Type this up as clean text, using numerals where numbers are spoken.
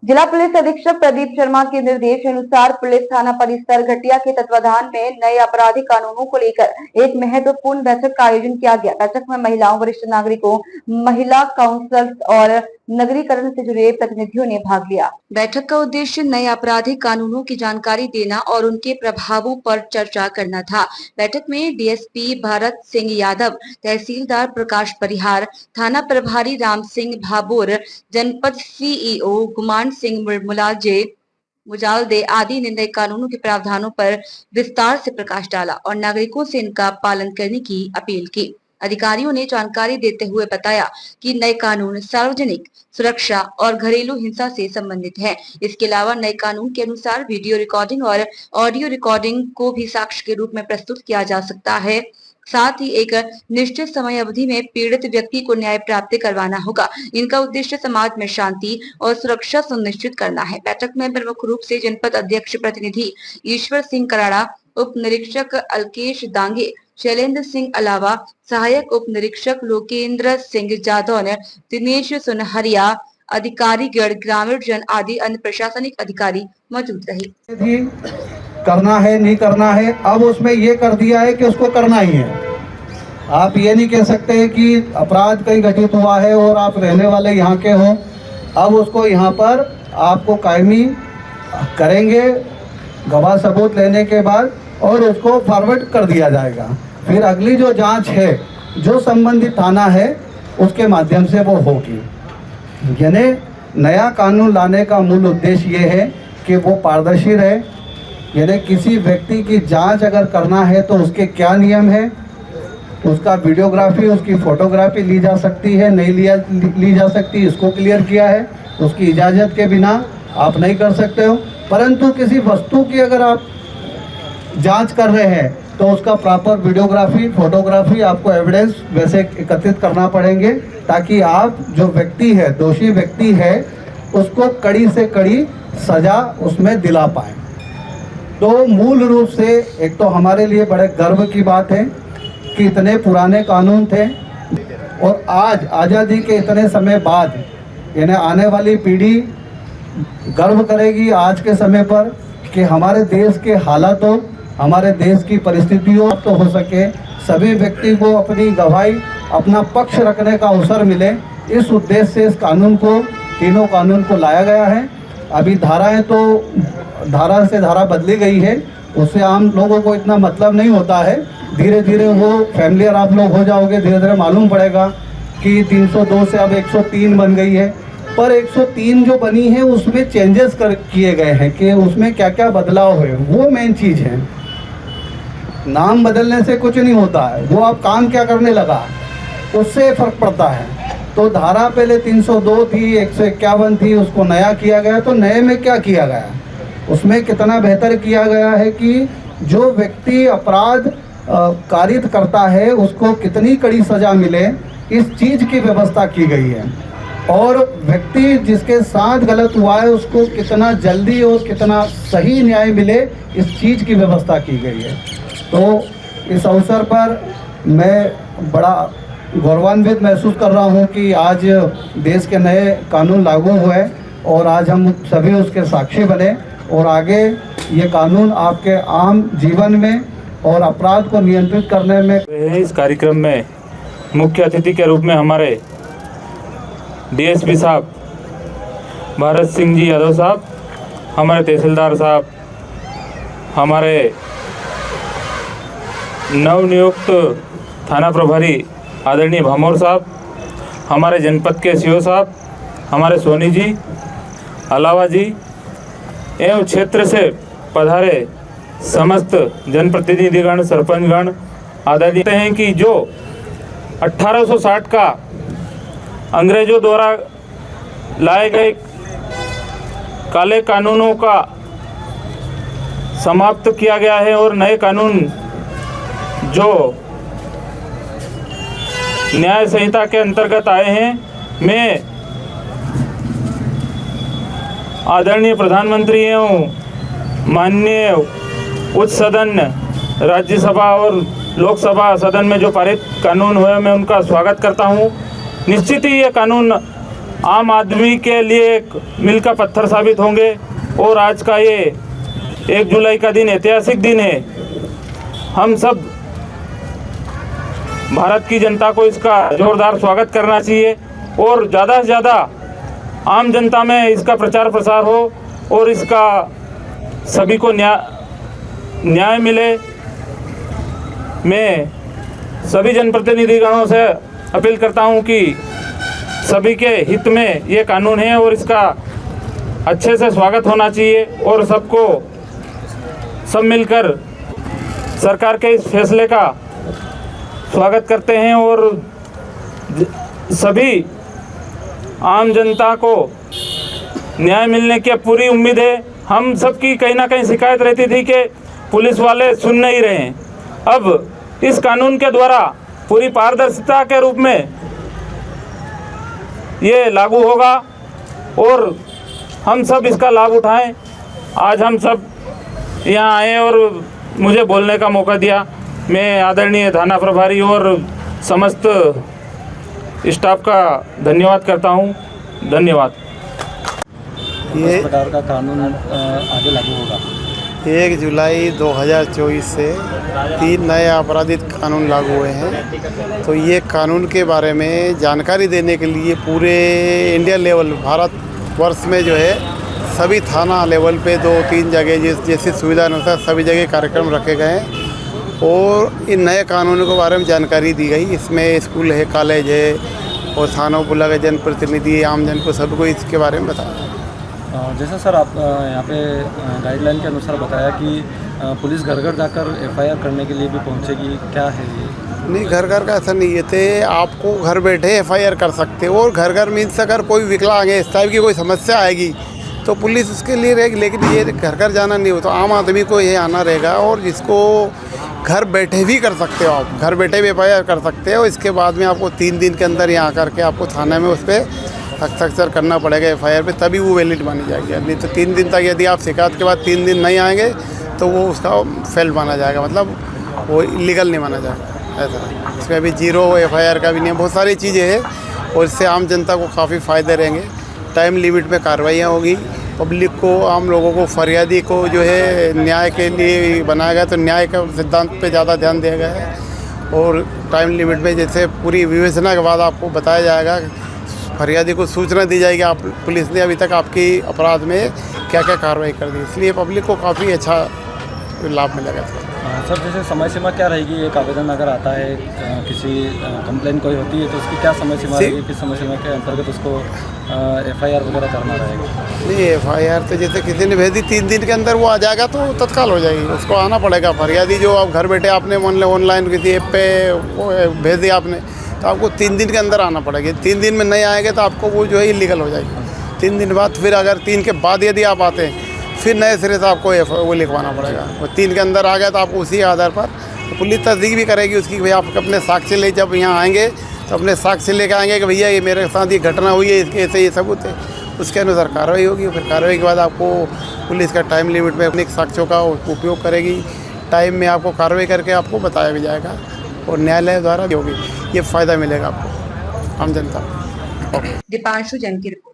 जिला पुलिस अधीक्षक प्रदीप शर्मा के निर्देश अनुसार पुलिस थाना परिसर घटिया के तत्वाधान में नए आपराधिक कानूनों को लेकर एक महत्वपूर्ण बैठक का आयोजन किया गया। बैठक में महिलाओं, वरिष्ठ नागरिकों, महिला काउंसलर्स और नगरीकरण से जुड़े प्रतिनिधियों ने भाग लिया। बैठक का उद्देश्य नए आपराधिक कानूनों की जानकारी देना और उनके प्रभावों पर चर्चा करना था। बैठक में डीएसपी भारत सिंह यादव, तहसीलदार प्रकाश परिहार, थाना प्रभारी राम सिंह भाबोर, जनपद सीईओ गुमान सिंह मुजालदे आदि ने नए कानूनों के प्रावधानों पर विस्तार से प्रकाश डाला और नागरिकों से इनका पालन करने की अपील की। अधिकारियों ने जानकारी देते हुए बताया कि नए कानून सार्वजनिक सुरक्षा और घरेलू हिंसा से संबंधित है। इसके अलावा नए कानून के अनुसार वीडियो रिकॉर्डिंग और ऑडियो रिकॉर्डिंग को भी साक्ष्य के रूप में प्रस्तुत किया जा सकता है। साथ ही एक निश्चित समय अवधि में पीड़ित व्यक्ति को न्याय प्राप्त करवाना होगा। इनका उद्देश्य समाज में शांति और सुरक्षा सुनिश्चित करना है। बैठक में प्रमुख रूप से जनपद अध्यक्ष प्रतिनिधि ईश्वर सिंह कराड़ा, उप निरीक्षक अलकेश दांगे, शैलेंद्र सिंह अलावा सहायक उप निरीक्षक लोकेंद्र सिंह जादौन, दिनेश सुनहरिया, अधिकारी गण, ग्रामीण जन आदि अन्य प्रशासनिक अधिकारी मौजूद रहे। करना है नहीं करना है, अब उसमें ये कर दिया है कि उसको करना ही है। आप ये नहीं कह सकते कि अपराध कहीं घटित हुआ है और आप रहने वाले यहाँ के हो, अब उसको यहाँ पर आपको कायमी करेंगे गवाह सबूत लेने के बाद और उसको फॉरवर्ड कर दिया जाएगा। फिर अगली जो जांच है जो संबंधित थाना है उसके माध्यम से वो होगी। यानी नया कानून लाने का मूल उद्देश्य ये है कि वो पारदर्शी रहे। यानी किसी व्यक्ति की जांच अगर करना है तो उसके क्या नियम है, उसका वीडियोग्राफी, उसकी फोटोग्राफी ली जा सकती है, नहीं ली जा सकती, इसको क्लियर किया है। उसकी इजाज़त के बिना आप नहीं कर सकते हो। परंतु किसी वस्तु की अगर आप जांच कर रहे हैं तो उसका प्रॉपर वीडियोग्राफी, फोटोग्राफी, आपको एविडेंस वैसे एकत्रित करना पड़ेंगे ताकि आप जो व्यक्ति है, दोषी व्यक्ति है, उसको कड़ी से कड़ी सज़ा उसमें दिला पाएँ। तो मूल रूप से एक तो हमारे लिए बड़े गर्व की बात है कि इतने पुराने कानून थे और आज आज़ादी के इतने समय बाद यानी आने वाली पीढ़ी गर्व करेगी आज के समय पर कि हमारे देश के हालातों, हमारे देश की परिस्थितियों तो हो सके सभी व्यक्ति को अपनी गवाही, अपना पक्ष रखने का अवसर मिले। इस उद्देश्य से इस कानून को, तीनों कानून को लाया गया है। अभी धाराएं तो धारा से धारा बदली गई है, उससे आम लोगों को इतना मतलब नहीं होता है। धीरे धीरे वो फैमिलियर आप लोग हो जाओगे, धीरे धीरे मालूम पड़ेगा कि 302 से अब 103 बन गई है। पर 103 जो बनी है उसमें चेंजेस किए गए हैं कि उसमें क्या क्या बदलाव है, वो मेन चीज़ है। नाम बदलने से कुछ नहीं होता है, वो आप काम क्या करने लगा उससे फ़र्क पड़ता है। तो धारा पहले 302 थी, 151 थी, उसको नया किया गया। तो नए में क्या किया गया, उसमें कितना बेहतर किया गया है कि जो व्यक्ति अपराध कारित करता है उसको कितनी कड़ी सज़ा मिले, इस चीज़ की व्यवस्था की गई है। और व्यक्ति जिसके साथ गलत हुआ है उसको कितना जल्दी और कितना सही न्याय मिले, इस चीज़ की व्यवस्था की गई है। तो इस अवसर पर मैं बड़ा गौरवान्वित महसूस कर रहा हूँ कि आज देश के नए कानून लागू हुए और आज हम सभी उसके साक्षी बने और आगे ये कानून आपके आम जीवन में और अपराध को नियंत्रित करने में। इस कार्यक्रम में मुख्य अतिथि के रूप में हमारे डीएसपी साहब भारत सिंह जी यादव साहब, हमारे तहसीलदार साहब, हमारे नवनियुक्त थाना प्रभारी आदरणीय भामोर साहब, हमारे जनपद के सीओ साहब, हमारे सोनी जी, अलावा जी एवं क्षेत्र से पधारे समस्त जनप्रतिनिधिगण, सरपंचगण आदि हैं कि जो 1860 का अंग्रेजों द्वारा लाए गए काले कानूनों का समाप्त किया गया है और नए कानून जो न्याय संहिता के अंतर्गत आए हैं। मैं आदरणीय प्रधानमंत्री एवं माननीय उच्च सदन राज्यसभा और लोकसभा सदन में जो पारित कानून हुए, मैं उनका स्वागत करता हूं। निश्चित ही ये कानून आम आदमी के लिए एक मील का पत्थर साबित होंगे। और आज का ये 1 जुलाई का दिन ऐतिहासिक दिन है। हम सब भारत की जनता को इसका जोरदार स्वागत करना चाहिए और ज़्यादा से ज़्यादा आम जनता में इसका प्रचार प्रसार हो और इसका सभी को न्याय मिले। मैं सभी जनप्रतिनिधिगणों से अपील करता हूं कि सभी के हित में ये कानून है और इसका अच्छे से स्वागत होना चाहिए और सब मिलकर सरकार के इस फैसले का स्वागत करते हैं और सभी आम जनता को न्याय मिलने की पूरी उम्मीद है। हम सबकी कहीं ना कहीं शिकायत रहती थी कि पुलिस वाले सुन नहीं रहे हैं। अब इस कानून के द्वारा पूरी पारदर्शिता के रूप में ये लागू होगा और हम सब इसका लाभ उठाएं। आज हम सब यहाँ आए और मुझे बोलने का मौका दिया। मैं आदरणीय थाना प्रभारी और समस्त स्टाफ का धन्यवाद करता हूँ। धन्यवाद। ये प्रकार का कानून आगे लागू होगा। 1 जुलाई 2024 से 3 नए आपराधिक कानून लागू हुए हैं। तो ये कानून के बारे में जानकारी देने के लिए पूरे इंडिया लेवल भारत वर्ष में जो है सभी थाना लेवल पे 2-3 जगह जैसी सुविधा अनुसार सभी जगह कार्यक्रम रखे गए हैं और इन नए कानूनों के बारे में जानकारी दी गई। इसमें स्कूल है, कॉलेज है और थानों को लगे जनप्रतिनिधि आम जन को सबको इसके बारे में बताया। जैसा सर आप यहाँ पे गाइडलाइन के अनुसार बताया कि पुलिस घर घर जाकर एफआईआर करने के लिए भी पहुँचेगी, क्या है ये? नहीं, घर घर का ऐसा नहीं है। थे आपको घर बैठे एफआईआर कर सकते हो और घर घर मीन्स अगर कोई विकलांग है, इस टाइप की कोई समस्या आएगी तो पुलिस उसके लिए रहेगी। लेकिन ये घर घर जाना नहीं हो तो आम आदमी को ये आना रहेगा और जिसको घर बैठे भी कर सकते हो, आप घर बैठे भी एफआईआर कर सकते हो। इसके बाद में आपको 3 दिन के अंदर यहाँ करके आपको थाने में उस पर हस्ताक्षर करना पड़ेगा एफआईआर पे, तभी वो वैलिड मानी जाएगी। नहीं तो 3 दिन तक यदि आप शिकायत के बाद 3 दिन नहीं आएंगे तो वो उसका फेल माना जाएगा, मतलब वो इलीगल नहीं माना जाएगा। ऐसा इसमें अभी 0 एफआईआर का भी नहीं है। बहुत सारी चीज़ें हैं और इससे आम जनता को काफ़ी फ़ायदे रहेंगे। टाइम लिमिट में कार्रवाइयाँ होगी। पब्लिक को, आम लोगों को, फरियादी को जो है न्याय के लिए बनाया गया तो न्याय का सिद्धांत पे ज़्यादा ध्यान दिया गया है और टाइम लिमिट में जैसे पूरी विवेचना के बाद आपको बताया जाएगा, फरियादी को सूचना दी जाएगी आप पुलिस ने अभी तक आपकी अपराध में क्या क्या कार्रवाई कर दी। इसलिए पब्लिक को काफ़ी अच्छा लाभ मिलेगा। सर जैसे समय सीमा क्या रहेगी? एक आवेदन अगर आता है, किसी कंप्लेंट कोई होती है तो उसकी क्या समय सीमा रहेगी? किस समय सीमा के अंतर्गत उसको एफआईआर वगैरह करना रहेगा? नहीं, एफआईआर तो जैसे किसी ने भेज दी 3 दिन के अंदर वो आ जाएगा तो तत्काल हो जाएगी। उसको आना पड़ेगा। फरियादी जो आप घर बैठे आपने ऑनलाइन किसी ऐप पे वो भेज दिया आपने तो आपको 3 दिन के अंदर आना पड़ेगा। 3 दिन में नहीं आएंगे तो आपको वो जो है इलीगल हो जाएगी। 3 दिन बाद फिर अगर 3 के बाद यदि आप आते हैं फिर नए सिरे से आपको वो लिखवाना पड़ेगा। वो 3 के अंदर आ गया तो आपको उसी आधार पर तो पुलिस तस्दीक भी करेगी उसकी कि भाई आप अपने साक्ष्य ले, जब यहाँ आएंगे तो अपने साक्ष्य लेकर आएंगे कि भैया ये मेरे साथ ये घटना हुई है, इसके ऐसे ये सबूत है। उसके अनुसार कार्रवाई होगी। फिर कार्रवाई के बाद आपको पुलिस का टाइम लिमिट में अपने साक्ष्यों का उपयोग करेगी। टाइम में आपको कार्रवाई करके आपको बताया भी जाएगा और न्यायालय द्वारा भी होगी। ये फ़ायदा मिलेगा आपको आम जनता को। दीपांशु जैन की रिपोर्ट।